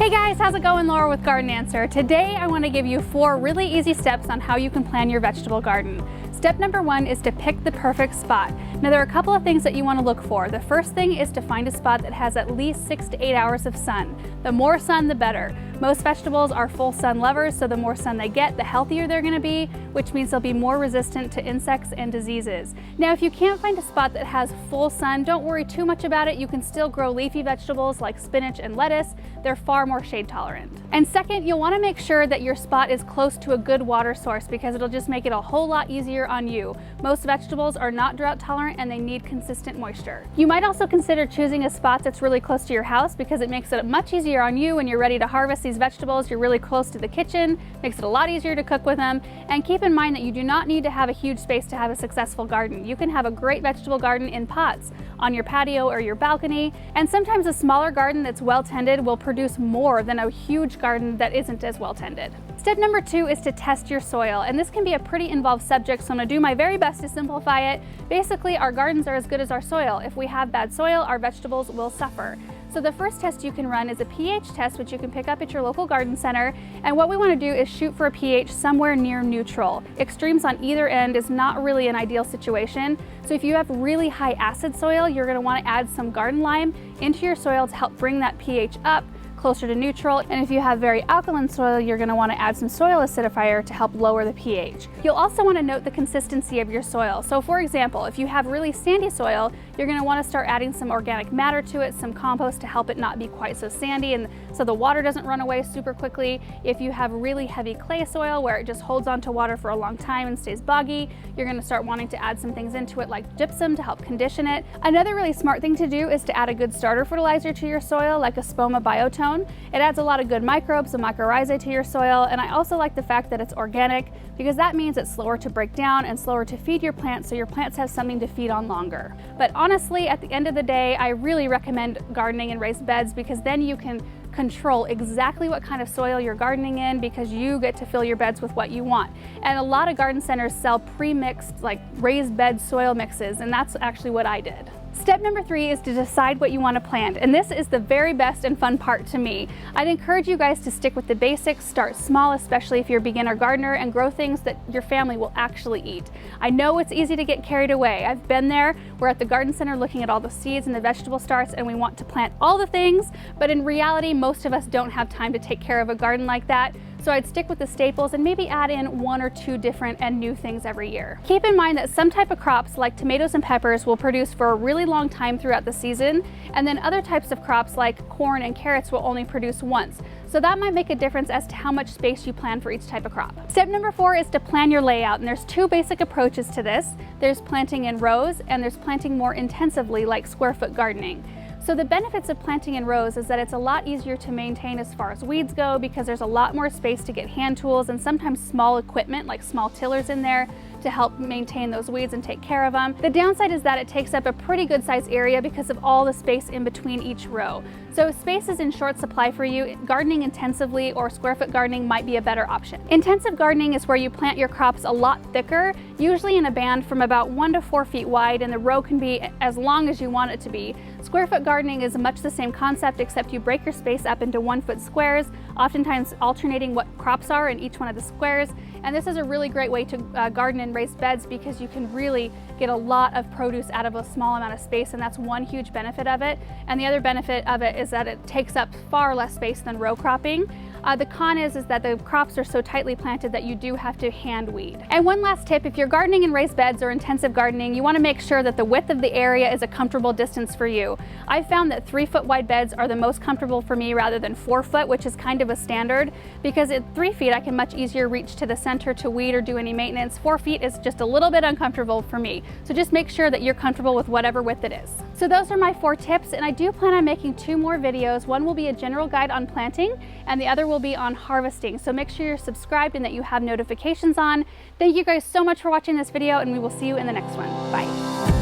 Hey guys, how's it going? Laura with Garden Answer. Today I want to give you 4 really easy steps on how you can plan your vegetable garden. Step number 1 is to pick the perfect spot. Now there are a couple of things that you want to look for. The first thing is to find a spot that has at least 6 to 8 hours of sun. The more sun, the better. Most vegetables are full sun lovers, so the more sun they get, the healthier they're going to be, which means they'll be more resistant to insects and diseases. Now if you can't find a spot that has full sun, don't worry too much about it. You can still grow leafy vegetables like spinach and lettuce. They're far more shade tolerant. And second, you'll want to make sure that your spot is close to a good water source because it'll just make it a whole lot easier on you. Most vegetables are not drought tolerant and they need consistent moisture. You might also consider choosing a spot that's really close to your house because it makes it much easier on you when you're ready to harvest these vegetables. You're really close to the kitchen, makes it a lot easier to cook with them. And keep in mind that you do not need to have a huge space to have a successful garden. You can have a great vegetable garden in pots, on your patio or your balcony, and sometimes a smaller garden that's well tended will produce more than a huge garden that isn't as well tended. Step number 2 is to test your soil, and this can be a pretty involved subject, so I'm going to do my very best to simplify it. Basically, our gardens are as good as our soil. If we have bad soil, our vegetables will suffer. So the first test you can run is a pH test, which you can pick up at your local garden center. And what we want to do is shoot for a pH somewhere near neutral. Extremes on either end is not really an ideal situation. So if you have really high acid soil, you're going to want to add some garden lime into your soil to help bring that pH up closer to neutral. And if you have very alkaline soil, you're going to want to add some soil acidifier to help lower the pH. You'll also want to note the consistency of your soil. So for example, if you have really sandy soil, you're going to want to start adding some organic matter to it, some compost to help it not be quite so sandy and so the water doesn't run away super quickly. If you have really heavy clay soil where it just holds on to water for a long time and stays boggy, you're going to start wanting to add some things into it like gypsum to help condition it. Another really smart thing to do is to add a good starter fertilizer to your soil like a Spoma Biotone. It adds a lot of good microbes and mycorrhizae to your soil, and I also like the fact that it's organic because that means it's slower to break down and slower to feed your plants, so your plants have something to feed on longer. But honestly, at the end of the day, I really recommend gardening in raised beds because then you can control exactly what kind of soil you're gardening in because you get to fill your beds with what you want. And a lot of garden centers sell pre-mixed like raised bed soil mixes, and that's actually what I did. Step number 3 is to decide what you want to plant, and this is the very best and fun part to me. I'd encourage you guys to stick with the basics, start small, especially if you're a beginner gardener, and grow things that your family will actually eat. I know it's easy to get carried away. I've been there. We're at the garden center looking at all the seeds and the vegetable starts, and we want to plant all the things, but in reality, most of us don't have time to take care of a garden like that. So I'd stick with the staples and maybe add in 1 or 2 different and new things every year. Keep in mind that some type of crops like tomatoes and peppers will produce for a really long time throughout the season, and then other types of crops like corn and carrots will only produce once. So that might make a difference as to how much space you plan for each type of crop. Step number 4 is to plan your layout, and there's 2 basic approaches to this. There's planting in rows and there's planting more intensively like square foot gardening. So the benefits of planting in rows is that it's a lot easier to maintain as far as weeds go because there's a lot more space to get hand tools and sometimes small equipment like small tillers in there to help maintain those weeds and take care of them. The downside is that it takes up a pretty good sized area because of all the space in between each row. So if space is in short supply for you, gardening intensively or square foot gardening might be a better option. Intensive gardening is where you plant your crops a lot thicker, usually in a band from about 1 to 4 feet wide, and the row can be as long as you want it to be. Square foot gardening is much the same concept, except you break your space up into 1 foot squares, oftentimes alternating what crops are in each one of the squares. And this is a really great way to garden in raised beds because you can really get a lot of produce out of a small amount of space, and that's one huge benefit of it. And the other benefit of it is that it takes up far less space than row cropping. The con is that the crops are so tightly planted that you do have to hand weed. And one last tip, if you're gardening in raised beds or intensive gardening, you want to make sure that the width of the area is a comfortable distance for you. I've found that 3 foot wide beds are the most comfortable for me rather than 4 foot, which is kind of a standard, because at 3 feet I can much easier reach to the center to weed or do any maintenance. 4 feet is just a little bit uncomfortable for me. So just make sure that you're comfortable with whatever width it is. So those are my 4 tips, and I do plan on making 2 more videos. One will be a general guide on planting, and the other will be on harvesting. So make sure you're subscribed and that you have notifications on. Thank you guys so much for watching this video, and we will see you in the next one. Bye.